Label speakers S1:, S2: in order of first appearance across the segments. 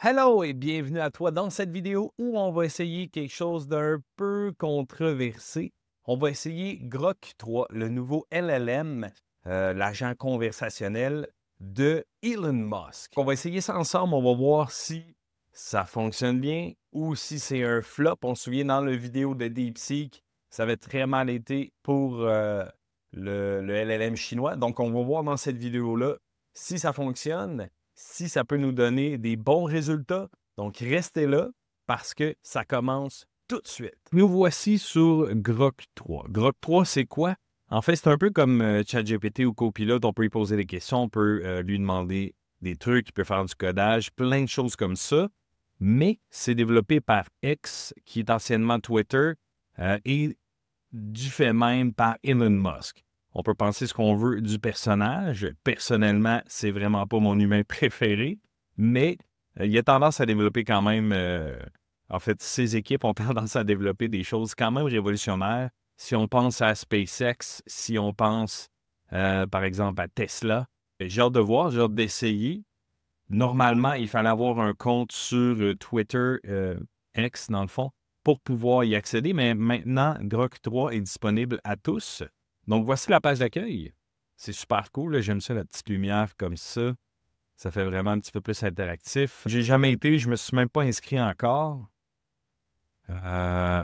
S1: Hello et bienvenue à toi dans cette vidéo où on va essayer quelque chose d'un peu controversé. On va essayer Grok 3, le nouveau LLM, l'agent conversationnel de Elon Musk. On va essayer ça ensemble, on va voir si ça fonctionne bien ou si c'est un flop. On se souvient dans la vidéo de DeepSeek, ça avait très mal été pour le LLM chinois. Donc on va voir dans cette vidéo-là si ça fonctionne, si ça peut nous donner des bons résultats. Donc, restez là parce que ça commence tout de suite. Nous voici sur Grok 3. Grok 3, c'est quoi? En fait, c'est un peu comme ChatGPT ou Copilot. On peut lui poser des questions, on peut lui demander des trucs, il peut faire du codage, plein de choses comme ça. Mais c'est développé par X, qui est anciennement Twitter, et du fait même par Elon Musk. On peut penser ce qu'on veut du personnage. Personnellement, c'est vraiment pas mon humain préféré, mais il a tendance à développer quand même. En fait, ses équipes ont tendance à développer des choses quand même révolutionnaires. Si on pense à SpaceX, si on pense, par exemple, à Tesla, j'ai hâte de voir, j'ai hâte d'essayer. Normalement, il fallait avoir un compte sur Twitter, X, dans le fond, pour pouvoir y accéder, mais maintenant, Grok 3 est disponible à tous. Donc, voici la page d'accueil. C'est super cool, là. J'aime ça, la petite lumière comme ça. Ça fait vraiment un petit peu plus interactif. J'ai jamais été, je me suis même pas inscrit encore. On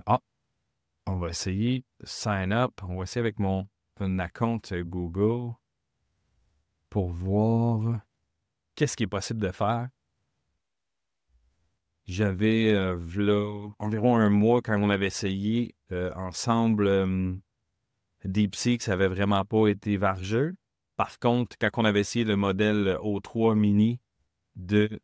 S1: va essayer sign up. On va essayer avec mon compte Google pour voir qu'est-ce qui est possible de faire. J'avais, v'là environ un mois, quand on avait essayé ensemble DeepSeek, ça avait vraiment pas été vargeux. Par contre, quand on avait essayé le modèle O3 mini de,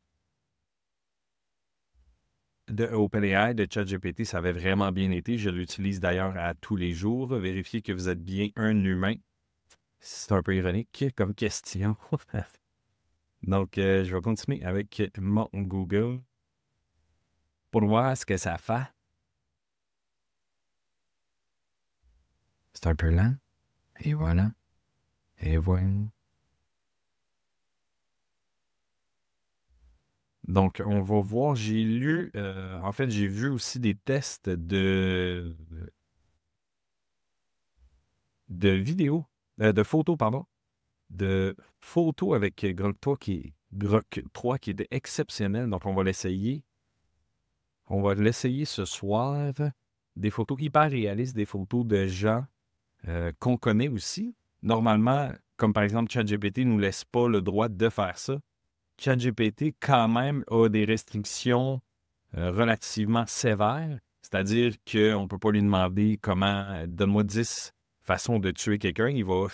S1: de OpenAI, de ChatGPT, ça avait vraiment bien été. Je l'utilise d'ailleurs à tous les jours. Vérifiez que vous êtes bien un humain. C'est un peu ironique comme question. Donc, je vais continuer avec mon Google pour voir ce que ça fait. C'est un peu lent. Et voilà. Et voilà. Donc, on va voir, j'ai lu, en fait, j'ai vu aussi des tests de vidéos, de photos, pardon, de photos avec Grok 3 qui était exceptionnel. Donc, on va l'essayer. On va l'essayer ce soir. Des photos hyper réalistes, des photos de gens qu'on connaît aussi. Normalement, comme par exemple ChatGPT ne nous laisse pas le droit de faire ça. ChatGPT, quand même, a des restrictions relativement sévères, c'est-à-dire qu'on ne peut pas lui demander comment, donne-moi 10 façons de tuer quelqu'un, il va,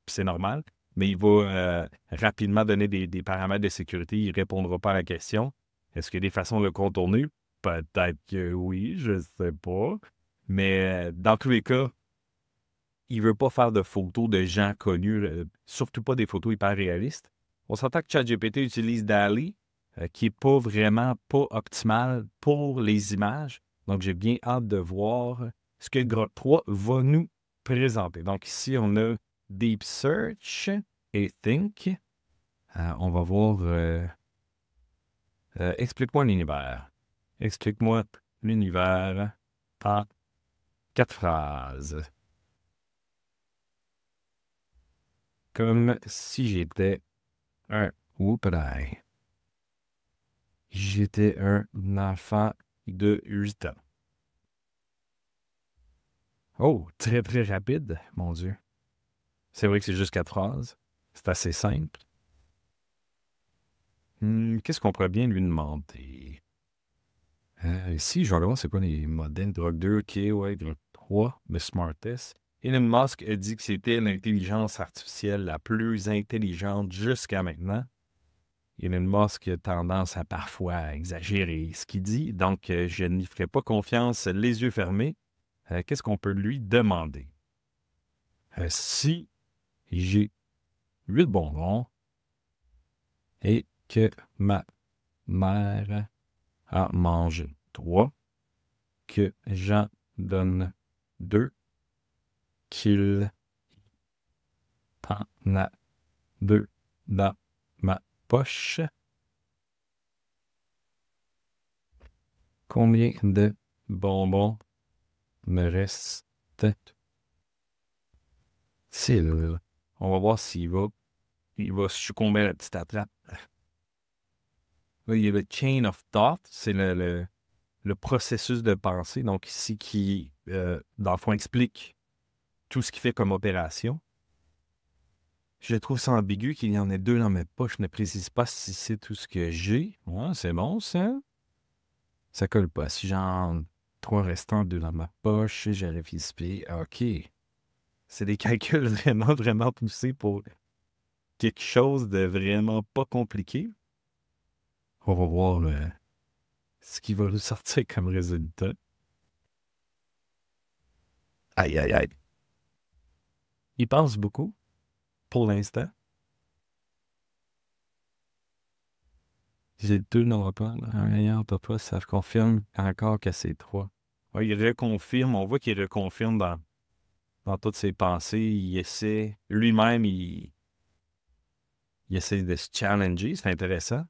S1: c'est normal, mais il va rapidement donner des paramètres de sécurité, il ne répondra pas à la question. Est-ce qu'il y a des façons de le contourner? Peut-être que oui, je ne sais pas. Mais dans tous les cas, il ne veut pas faire de photos de gens connus, surtout pas des photos hyper réalistes. On s'entend que ChatGPT utilise DALL-E, qui n'est pas vraiment pas optimal pour les images. Donc, j'ai bien hâte de voir ce que Grok 3 va nous présenter. Donc, ici, on a Deep Search et Think. On va voir explique-moi l'univers. Explique-moi l'univers en 4 phrases. Comme si j'étais un whoopalaï. J'étais un enfant de 8 ans. Oh, très, très rapide, mon Dieu. C'est vrai que c'est juste 4 phrases. C'est assez simple. Qu'est-ce qu'on pourrait bien lui demander? Ici, je vais aller voir c'est quoi les modèles. Grok 2, OK, ouais, Grok 3, le smartest. Elon Musk a dit que c'était l'intelligence artificielle la plus intelligente jusqu'à maintenant. Elon Musk a tendance à parfois exagérer ce qu'il dit, donc je n'y ferai pas confiance les yeux fermés. Qu'est-ce qu'on peut lui demander? Si j'ai 8 bonbons et que ma mère a mangé 3, que j'en donne 2, qu'il en a 2 dans ma poche, Combien de bonbons me reste? C'est là. On va voir il va succomber à la petite attrape. Là, il y a le chain of thought, c'est le processus de pensée. Donc, ici, qui, dans le fond, explique tout ce qu'il fait comme opération. Je trouve ça ambigu qu'il y en ait deux dans mes poches. Je ne précise pas si c'est tout ce que j'ai. Ouais, c'est bon, ça. Ça colle pas. Si j'en trois restants, deux dans ma poche, j'aurais ficelé. OK. C'est des calculs vraiment, vraiment poussés pour quelque chose de vraiment pas compliqué. On va voir ce qui va nous sortir comme résultat. Aïe, aïe, aïe. Il pense beaucoup, pour l'instant. J'ai deux dans le plan. Rien, papa, ça confirme encore que c'est trois. Ouais, il reconfirme, on voit qu'il reconfirme dans toutes ses pensées. Il essaie, lui-même, il essaie de se challenger. C'est intéressant.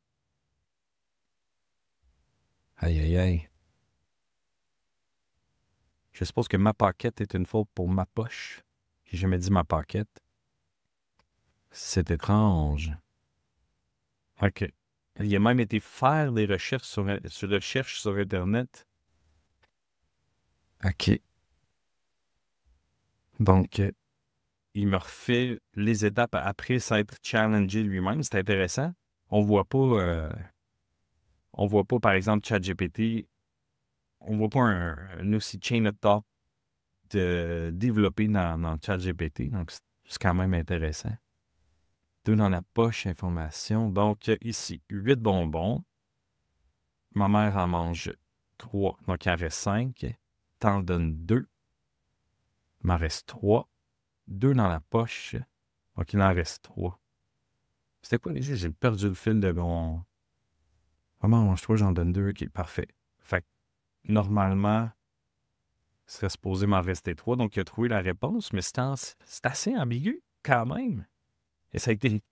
S1: Aïe, aïe, aïe. Je suppose que ma pocket est une faute pour ma poche. J'ai jamais dit ma pocket. C'est étrange. OK. Il a même été faire des recherches sur Internet. OK. Donc, il me refait les étapes après s'être challengé lui-même. C'est intéressant. On voit pas, par exemple, ChatGPT, on voit pas un aussi chain of thought de développer dans ChatGPT. Donc, c'est quand même intéressant. Deux dans la poche, information. Donc, ici, 8 bonbons. Ma mère en mange 3. Donc, il en reste 5. T'en donnes 2. Il m'en reste 3. 2 dans la poche. Donc, il en reste 3. C'était quoi, j'ai perdu le fil de mon... Maman en mange 3, j'en donne 2. OK, parfait. Fait que, normalement, il serait supposé m'en rester 3. Donc, il a trouvé la réponse, mais c'est assez ambigu, quand même. Et ça a été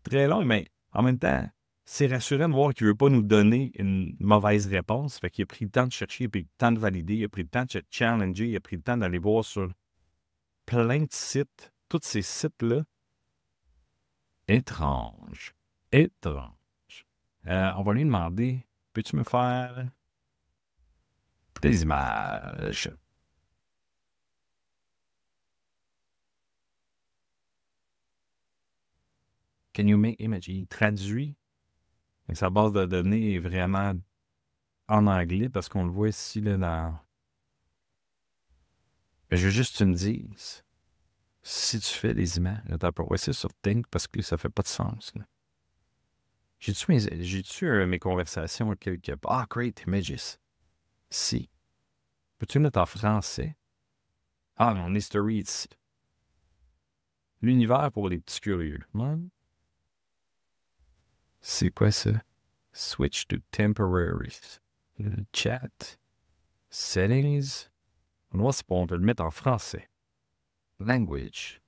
S1: très long, mais en même temps, c'est rassurant de voir qu'il ne veut pas nous donner une mauvaise réponse. Fait qu'il a pris le temps de chercher, il a pris le temps de valider, il a pris le temps de se challenger, il a pris le temps d'aller voir sur plein de sites. Tous ces sites-là, étrange. Étrange. On va lui demander, peux-tu me faire des images? Can you make image? Il traduit. Et sa base de données est vraiment en anglais parce qu'on le voit ici là, dans... Mais je veux juste que tu me dises si tu fais des images. Là, t'as pas ouais, c'est sur Think parce que ça fait pas de sens. Là. J'ai-tu mes conversations quelque part? Ah, Create Images. Si. Peux-tu le mettre en français? Ah, mon history ici. L'univers pour les petits curieux. Ouais. C'est quoi ça? Switch to temporaries. Le chat. Settings. On va voir si on peut le mettre en français. Language.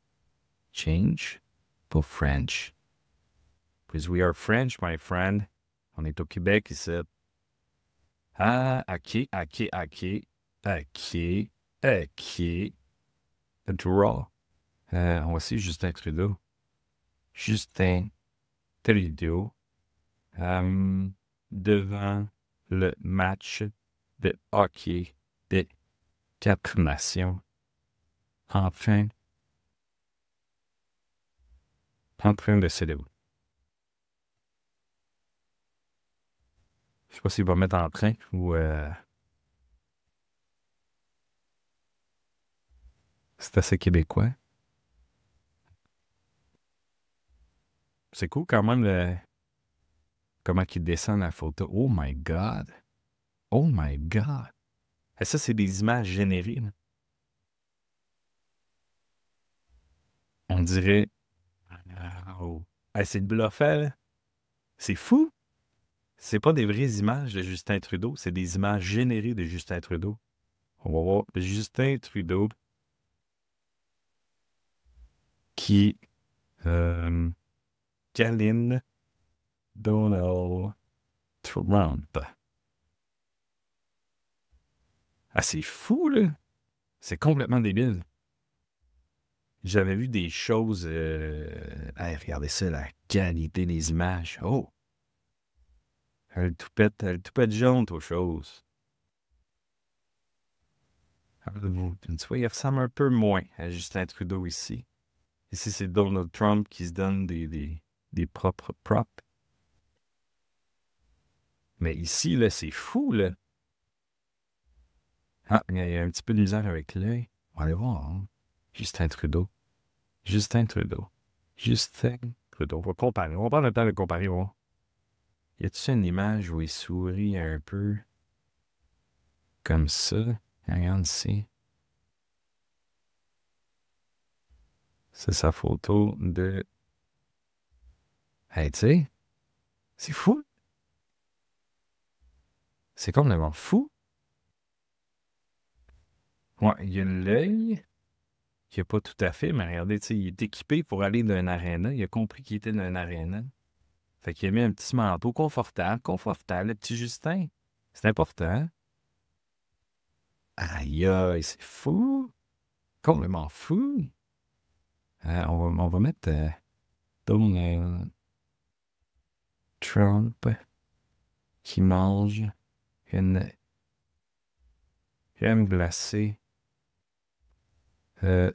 S1: Change pour French. Because we are French, my friend. On est au Québec ici. Ah, OK. Draw. On va essayer Justin Trudeau. Justin Trudeau. Devant le match de hockey des quatre nations. Enfin, en train de célébrer. Je sais pas s'il va mettre en train ou c'est assez québécois. C'est cool quand même comment il descend la photo. Oh my God! Oh my God! Et ça, c'est des images générées. Là. On dirait... Oh. Hey, c'est le bluffant, là. C'est fou! C'est pas des vraies images de Justin Trudeau, c'est des images générées de Justin Trudeau. On va voir Justin Trudeau qui câline Donald Trump. Ah, c'est fou, là. C'est complètement débile. J'avais vu des choses... Hey, regardez ça, la qualité des images. Oh! Elle toupette jaune, aux choses. Tu vois, il ressemble un peu moins à Justin Trudeau ici. Ici, c'est Donald Trump qui se donne des propres props. Mais ici, là, c'est fou, là. Ah, il y a un petit peu de misère avec l'œil. On va aller voir, hein. Justin Trudeau. Justin Trudeau. Justin Trudeau. On va comparer. On va prendre le temps de comparer. On va. Y a-t-il une image où il sourit un peu comme ça? Regarde ici. C'est sa photo de... Hey, tu sais, c'est fou. C'est complètement fou. Ouais, il y a l'œil qui n'est pas tout à fait, mais regardez, tu sais, il est équipé pour aller dans un aréna. Il a compris qu'il était dans un aréna. Fait qu'il a mis un petit manteau confortable, confortable, le petit Justin. C'est important. Aïe, aïe, c'est fou. Complètement fou. On va mettre Donald Trump qui mange une crème glacée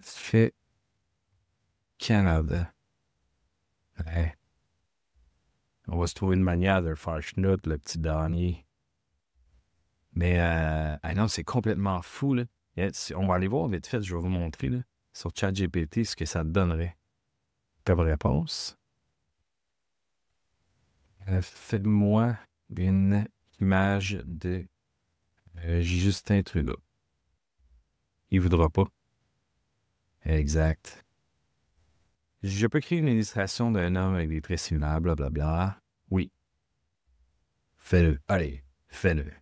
S1: fait Canada. Ouais. On va se trouver une manière de le faire schnout, le petit Donnie. Mais ah non, c'est complètement fou, là. On va aller voir vite fait, je vais vous montrer là, sur ChatGPT ce que ça donnerait comme réponse. Fais-moi une image de Justin Trudeau. Il voudra pas. Exact. Je peux créer une illustration d'un homme avec des traits similaires, blablabla. Oui. Fais-le. Allez, fais-le.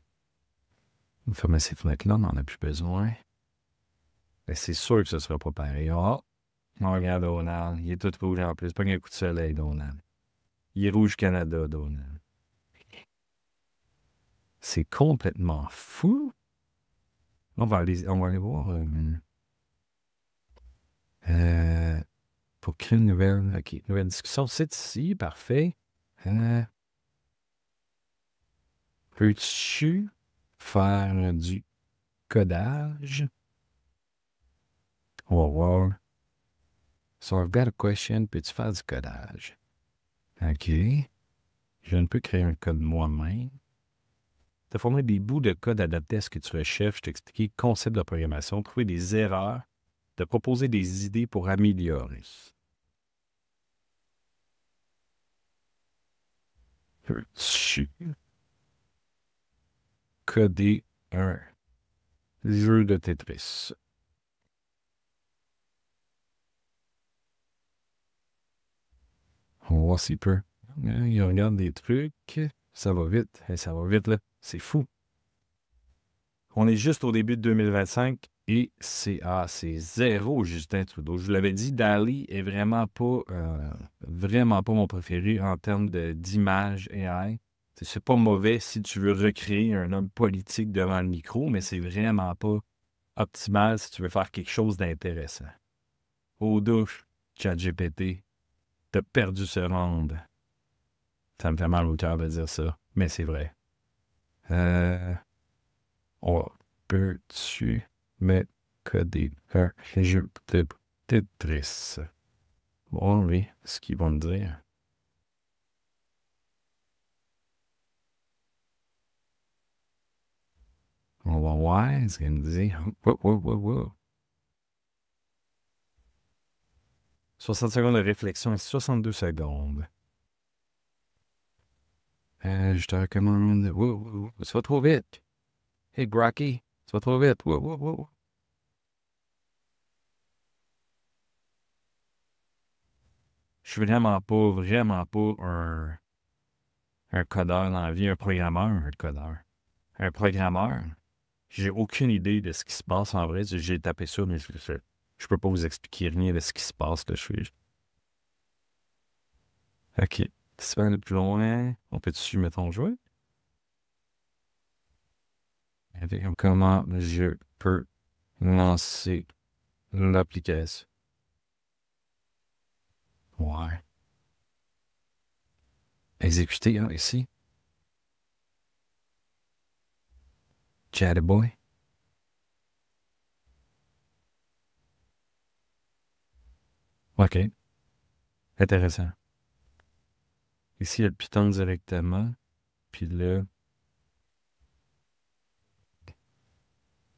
S1: Fermez ces fenêtres-là, on n'en a plus besoin. Ben, c'est sûr que ce ne sera pas pareil. Oh, on regarde Donald. Il est tout rouge en plus. Pas un coup de soleil, Donald. Il est rouge Canada, Donald. C'est complètement fou. On va aller voir. Pour créer une nouvelle, OK, nouvelle discussion. C'est ici, parfait. Peux-tu faire du codage? On va voir. So I've got a question. Peux-tu faire du codage? OK. Je ne peux créer un code moi-même. Te fournir des bouts de code adaptés à ce que tu recherches, t'expliquer le concept de programmation, trouver des erreurs, te proposer des idées pour améliorer. Peux-tu coder un jeu de Tetris? On va voir s'il peut. Il regarde des trucs. Ça va vite. Ça va vite, là. C'est fou. On est juste au début de 2025 et c'est zéro Justin Trudeau. Je vous l'avais dit, DALL-E est vraiment pas mon préféré en termes d'image AI. C'est pas mauvais si tu veux recréer un homme politique devant le micro, mais c'est vraiment pas optimal si tu veux faire quelque chose d'intéressant. Au douche, ChatGPT, t'as perdu ce round. Ça me fait mal au cœur de dire ça, mais c'est vrai. Peux-tu me coder un jeu de Tetris? Bon, oui, ce qu'ils vont me dire. On va voir ce qu'ils me disent. Wow. 60 secondes de réflexion et 62 secondes. Je te recommande. Wow. Ça va trop vite. Hey, Brocky, ça va trop vite. Wow. Je suis vraiment pas un codeur dans la vie, un codeur. Un programmeur. J'ai aucune idée de ce qui se passe en vrai. J'ai tapé ça, mais je peux pas vous expliquer rien de ce qui se passe. Là, OK. Si tu veux aller plus loin, on peut-tu mettre ton jouet?
S2: Comment je peux lancer l'application? Ouais. Exécuter, hein, ici. Chatterboy. OK. Intéressant. Ici, il y a le Python directement. Puis là,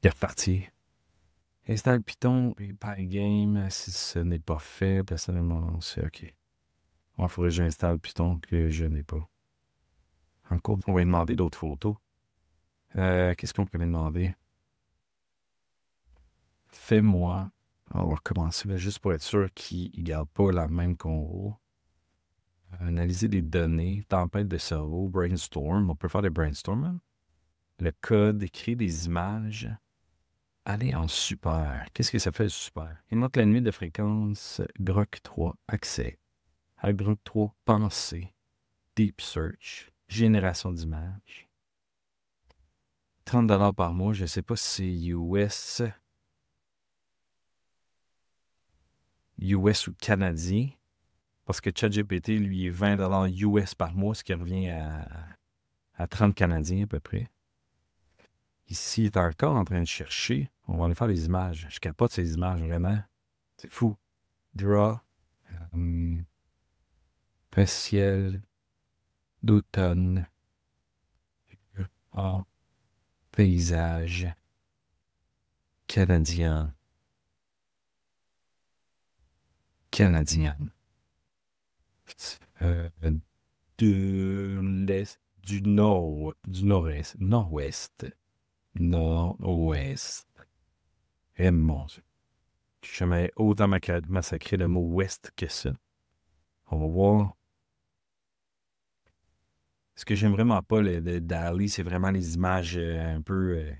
S2: il est reparti. Installe Python et Pygame si ce n'est pas fait. Personnellement, c'est OK. Moi, il faudrait que j'installe Python que je n'ai pas. Encore, on va lui demander d'autres photos. Qu'est-ce qu'on peut lui demander? Fais-moi. On va recommencer, mais juste pour être sûr qu'il ne garde pas la même convo. Analyser des données, tempête de cerveau, brainstorm. On peut faire des brainstorm, hein? Le code, écrire des images. Aller en super. Qu'est-ce que ça fait, le super? Il note la nuit de fréquence, Grok 3, accès. À Grok 3, pensée, deep search, génération d'images. 30$ par mois, je ne sais pas si c'est US ou canadien. Parce que ChatGPT, lui, est 20$ US par mois, ce qui revient à 30 Canadiens à peu près. Ici, il est encore en train de chercher. On va aller faire les images. Je capote ces images, vraiment. C'est fou. Draw. Ciel d'automne. Ah, paysage. Canadien. Canadien. Euh, de l'est, du nord-est, nord-ouest, nord-ouest. Eh mon Dieu. J'ai jamais autant massacré le mot ouest que ça. On va voir. Ce que j'aime vraiment pas le DALL-E, c'est vraiment les images un peu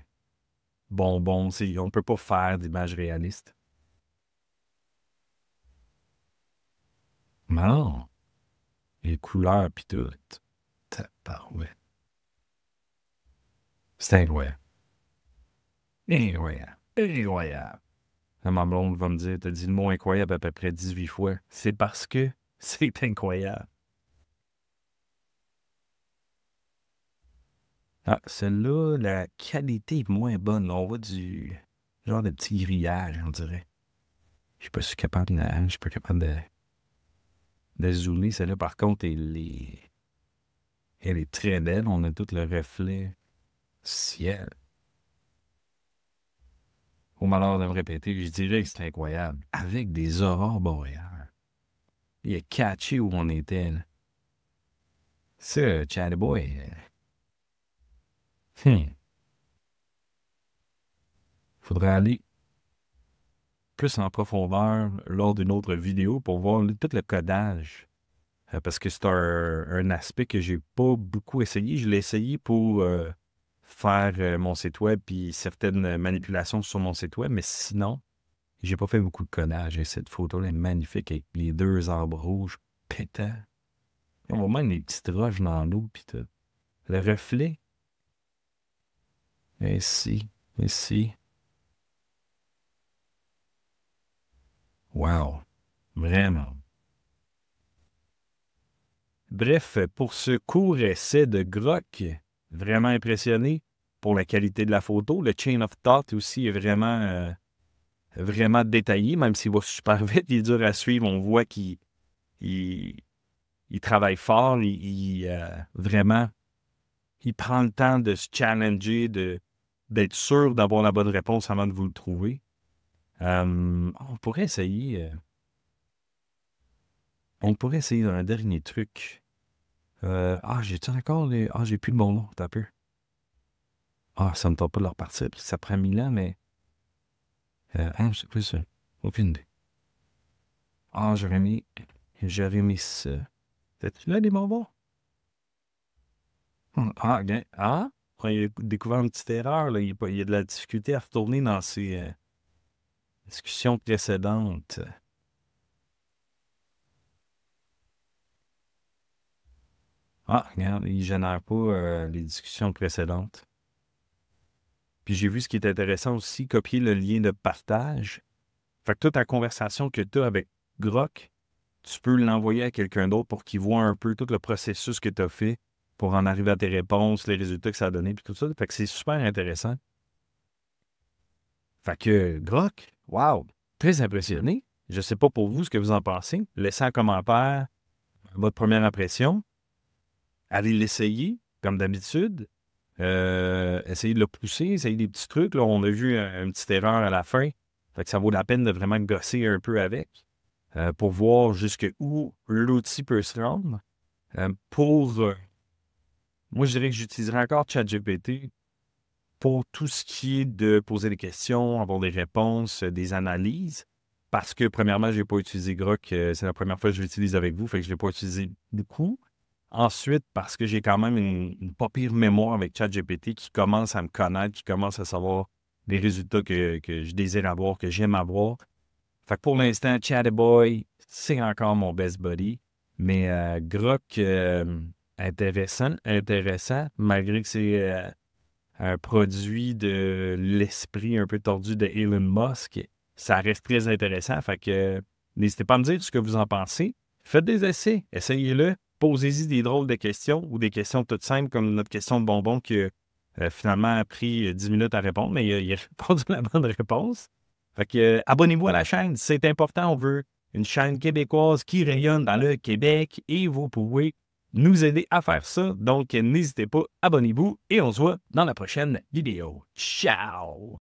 S2: bonbons. On ne peut pas faire d'images réalistes. Non. Les couleurs pis tout. Tabarouette. C'est incroyable. Incroyable. Incroyable. Ma blonde va me dire, t'as dit le mot incroyable à peu près 18 fois. C'est parce que c'est incroyable. Ah, celle-là, la qualité est moins bonne. Là, on voit du genre de petit grillage, on dirait. Je suis pas si capable de, je suis pas capable de zoomer. Celle-là, par contre, elle est très belle. On a tout le reflet ciel. Au malheur de me répéter, je dirais que c'est incroyable. Avec des aurores boréales. Il a catché où on était, là. Ça, Chatterboy. Faudrait aller plus en profondeur lors d'une autre vidéo pour voir tout le codage. Parce que c'est un aspect que j'ai pas beaucoup essayé. Je l'ai essayé pour faire mon site web puis certaines manipulations sur mon site web, mais sinon, j'ai pas fait beaucoup de codage. Et cette photo-là est magnifique avec les deux arbres rouges pétants. On voit même les petites roches dans l'eau puis tout. Le reflet, ici, ici. Wow, vraiment. Bref, pour ce court essai de Grok, vraiment impressionné pour la qualité de la photo. Le chain of thought aussi est vraiment détaillé, même s'il va super vite, il est dur à suivre. On voit qu'il travaille fort, vraiment, il prend le temps de se challenger, d'être sûr d'avoir la bonne réponse avant de vous le trouver. On pourrait essayer. On pourrait essayer un dernier truc. J'ai-tu encore les. Ah, j'ai plus le bon nom, t'as peu. Ah, ça me tente pas de leur repartir, parce que ça prend 1000 ans, mais. C'est quoi ça? Aucune idée. Ah, j'aurais mis ça. T'as-tu là des bonbons? Ah, bien. Ah? Ouais, il a découvert une petite erreur, là. Il y a de la difficulté à retourner dans ses discussions précédentes. Ah, regarde, il génère pas les discussions précédentes. Puis j'ai vu ce qui est intéressant aussi, copier le lien de partage. Fait que toute ta conversation que tu as avec Grok, tu peux l'envoyer à quelqu'un d'autre pour qu'il voit un peu tout le processus que tu as fait pour en arriver à tes réponses, les résultats que ça a donné, puis tout ça. Fait que c'est super intéressant. Fait que Grok, wow, très impressionné. Je sais pas pour vous ce que vous en pensez. Laissez un commentaire votre première impression. Allez l'essayer, comme d'habitude. Essayez de le pousser, essayez des petits trucs. Là, on a vu une petite erreur à la fin. Fait que ça vaut la peine de vraiment gosser un peu avec pour voir jusqu'où l'outil peut se rendre. Moi, je dirais que j'utiliserai encore ChatGPT pour tout ce qui est de poser des questions, avoir des réponses, des analyses. Parce que, premièrement, je n'ai pas utilisé Grok. C'est la première fois que je l'utilise avec vous, fait que je ne l'ai pas utilisé beaucoup. Ensuite, parce que j'ai quand même une pas pire mémoire avec ChatGPT qui commence à me connaître, qui commence à savoir les résultats que je désire avoir, que j'aime avoir. Fait que pour l'instant, Chatterboy, c'est encore mon best buddy. Mais Grok, intéressant, malgré que c'est un produit de l'esprit un peu tordu de Elon Musk, ça reste très intéressant. Fait que n'hésitez pas à me dire ce que vous en pensez. Faites des essais, essayez-le. Posez-y des drôles de questions ou des questions toutes simples comme notre question de bonbon qui a finalement pris 10 minutes à répondre, mais il a répondu la bonne réponse. Fait que abonnez-vous à la chaîne, c'est important. On veut une chaîne québécoise qui rayonne dans le Québec et vous pouvez nous aider à faire ça. Donc, n'hésitez pas, abonnez-vous et on se voit dans la prochaine vidéo. Ciao!